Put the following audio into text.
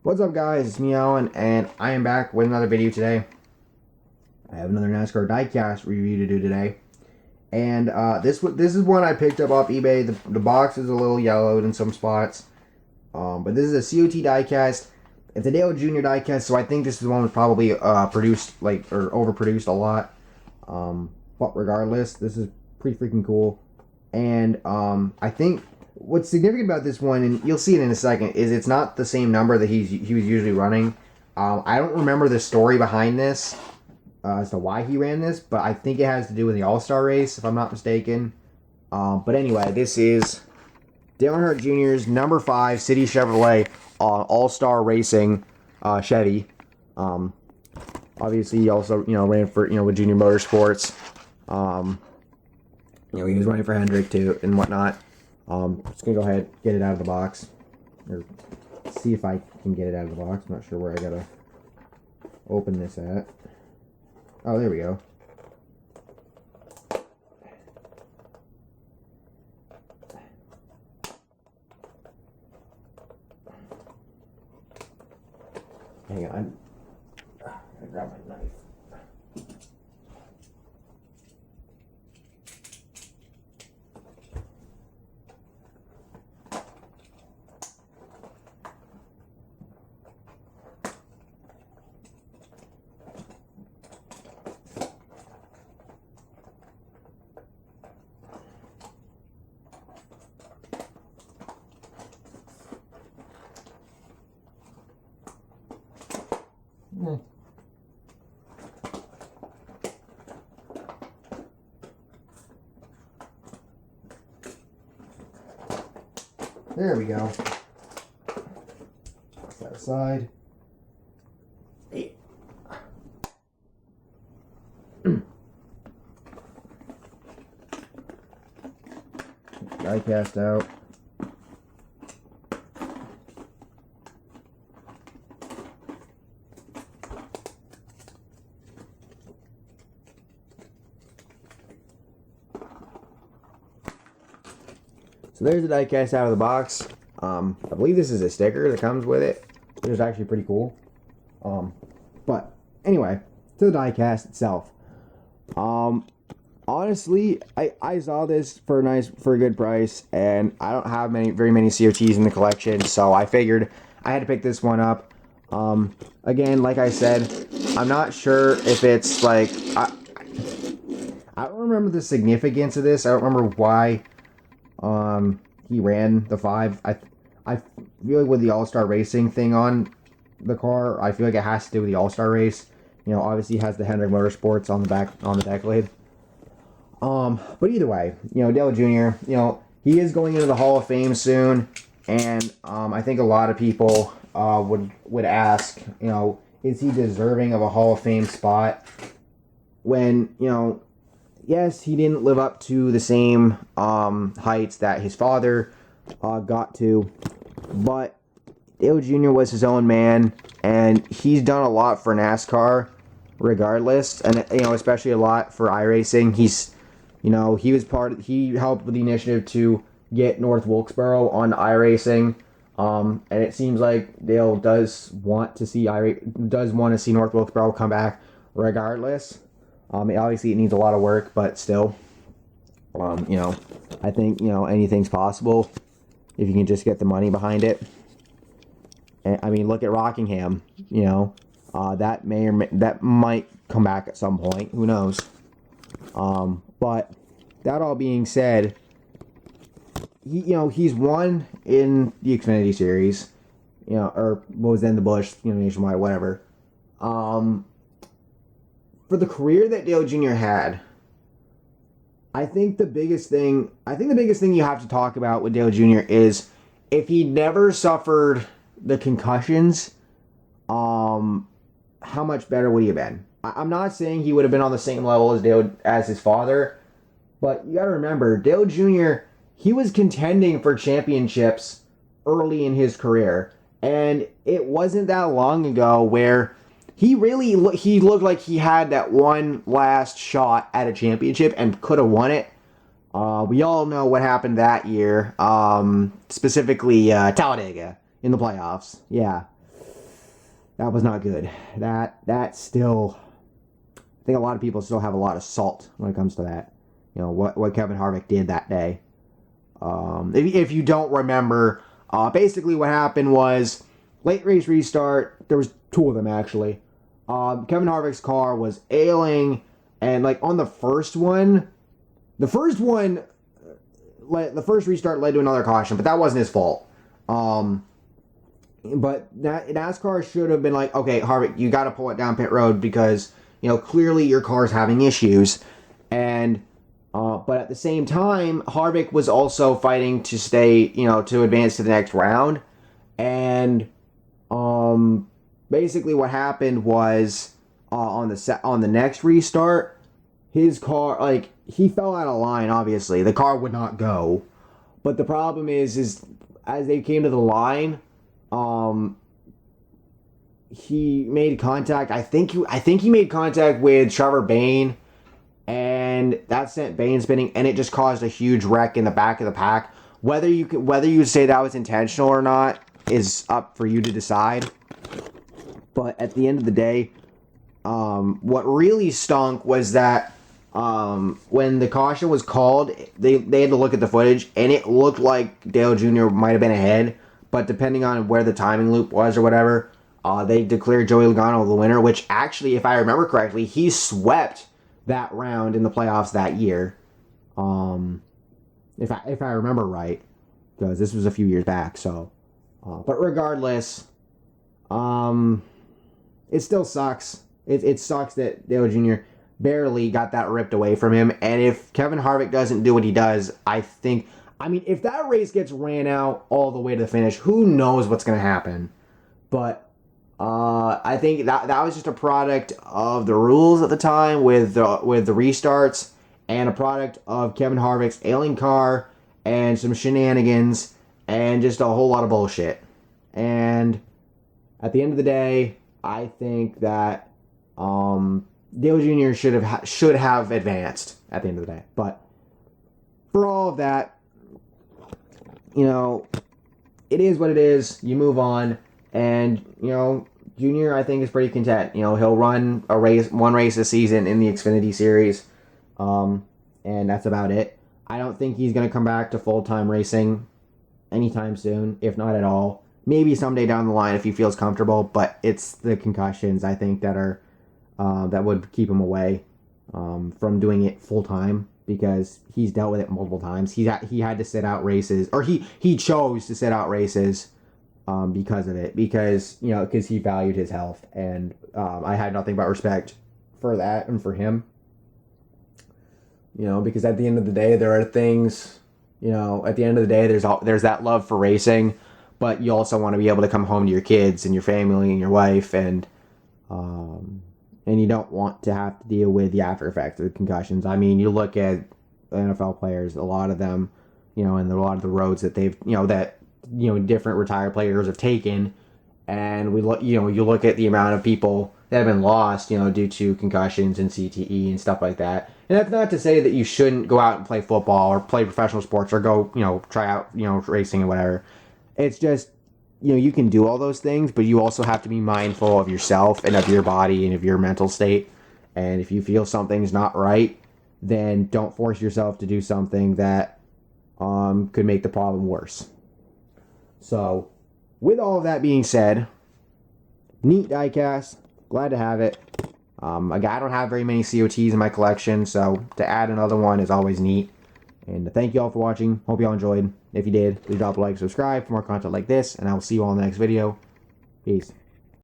What's up, guys? It's me, Alan, and I am back with another video today. I have another NASCAR Diecast review to do today, and this is one I picked up off eBay. The box is a little yellowed in some spots, but this is a COT Diecast. It's a Dale Jr. Diecast, so I think this is one was probably produced or overproduced a lot. But regardless, this is pretty freaking cool, and I think what's significant about this one, and you'll see it in a second, is it's not the same number that he was usually running. I don't remember the story behind this as to why he ran this, but I think it has to do with the All-Star race, if I'm not mistaken. But anyway, this is Dale Earnhardt Jr.'s number 5 City Chevrolet All-Star Racing Chevy. Obviously, he also ran for with Junior Motorsports. He was running for Hendrick too and whatnot. Just gonna go ahead and get it out of the box, or see if I can get it out of the box. I'm not sure where I gotta open this at. Oh, there we go. Hang on, I gotta grab my knife. There we go. Put that aside. Die cast out. So there's the diecast out of the box. I believe this is a sticker that comes with it, which is actually pretty cool. But anyway, to the diecast itself. Honestly, I saw this for a good price, and I don't have very many COTs in the collection, so I figured I had to pick this one up. Again, like I said, I'm not sure if it's like I don't remember the significance of this. I don't remember why he ran the 5. I feel like with the All-Star Racing thing on the car, I feel like it has to do with the All-Star race. Obviously it has the Hendrick Motorsports on the back, on the deck lid. But either way, Dale Jr., he is going into the Hall of Fame soon, and I think a lot of people would ask, is he deserving of a Hall of Fame spot when, yes, he didn't live up to the same heights that his father got to, but Dale Jr. was his own man, and he's done a lot for NASCAR regardless, and especially a lot for iRacing. He helped with the initiative to get North Wilkesboro on iRacing, and it seems like Dale does want to see North Wilkesboro come back regardless. Obviously it needs a lot of work, but still, I think, anything's possible if you can just get the money behind it. And, I mean, look at Rockingham, that might come back at some point, who knows. But that all being said, he's won in the Xfinity Series, or what was then the Busch, Nationwide, whatever. For the career that Dale Jr. had, I think the biggest thing you have to talk about with Dale Jr. is if he never suffered the concussions, how much better would he have been? I'm not saying he would have been on the same level as his father, but you gotta remember, Dale Jr., he was contending for championships early in his career, and it wasn't that long ago where he looked like he had that one last shot at a championship and could have won it. We all know what happened that year, specifically Talladega in the playoffs. Yeah. that was not good. That still, I think a lot of people still have a lot of salt when it comes to that. You know, what Kevin Harvick did that day. If you don't remember, basically what happened was late race restart. There was two of them actually. Kevin Harvick's car was ailing, and like on the first one, the first restart led to another caution, but that wasn't his fault. But NASCAR should have been like, okay, Harvick, you got to pull it down pit road because, you know, clearly your car's having issues. And, but at the same time, Harvick was also fighting to stay, you know, to advance to the next round. And, basically what happened was, on the next restart, his car, like, he fell out of line, obviously. The car would not go. But the problem is as they came to the line, he made contact. I think he made contact with Trevor Bayne, and that sent Bayne spinning, and it just caused a huge wreck in the back of the pack. Whether you say that was intentional or not is up for you to decide. But at the end of the day, what really stunk was that when the caution was called, they had to look at the footage, and it looked like Dale Jr. might have been ahead. But depending on where the timing loop was or whatever, they declared Joey Logano the winner, which actually, if I remember correctly, he swept that round in the playoffs that year. If I remember right, because this was a few years back. So, but regardless, it still sucks. It sucks that Dale Jr. barely got that ripped away from him. And if Kevin Harvick doesn't do what he does, I mean, if that race gets ran out all the way to the finish, who knows what's going to happen. But I think that was just a product of the rules at the time with the restarts, and a product of Kevin Harvick's ailing car and some shenanigans and just a whole lot of bullshit. And at the end of the day, I think that Dale Jr. should have advanced at the end of the day. But for all of that, you know, it is what it is. You move on, and you know, Junior, I think, is pretty content. You know, he'll run one race this season in the Xfinity Series, and that's about it. I don't think he's going to come back to full-time racing anytime soon, if not at all. Maybe someday down the line if he feels comfortable, but it's the concussions, I think, that would keep him away from doing it full-time, because he's dealt with it multiple times. He had to sit out races, or he chose to sit out races because of it, because he valued his health, and I had nothing but respect for that and for him. Because at the end of the day, there are things. At the end of the day, there's that love for racing, but you also want to be able to come home to your kids and your family and your wife, and you don't want to have to deal with the after effects of the concussions. I mean, you look at NFL players, a lot of them, and a lot of the roads that they've, different retired players have taken, and you look at the amount of people that have been lost, due to concussions and CTE and stuff like that. And that's not to say that you shouldn't go out and play football or play professional sports or go, try out, racing and whatever. It's just, you can do all those things, but you also have to be mindful of yourself and of your body and of your mental state. And if you feel something's not right, then don't force yourself to do something that could make the problem worse. So, with all of that being said, neat diecast. Glad to have it. I don't have very many COTs in my collection, so to add another one is always neat. And thank you all for watching. Hope you all enjoyed. If you did, please drop a like, subscribe for more content like this, and I will see you all in the next video. Peace.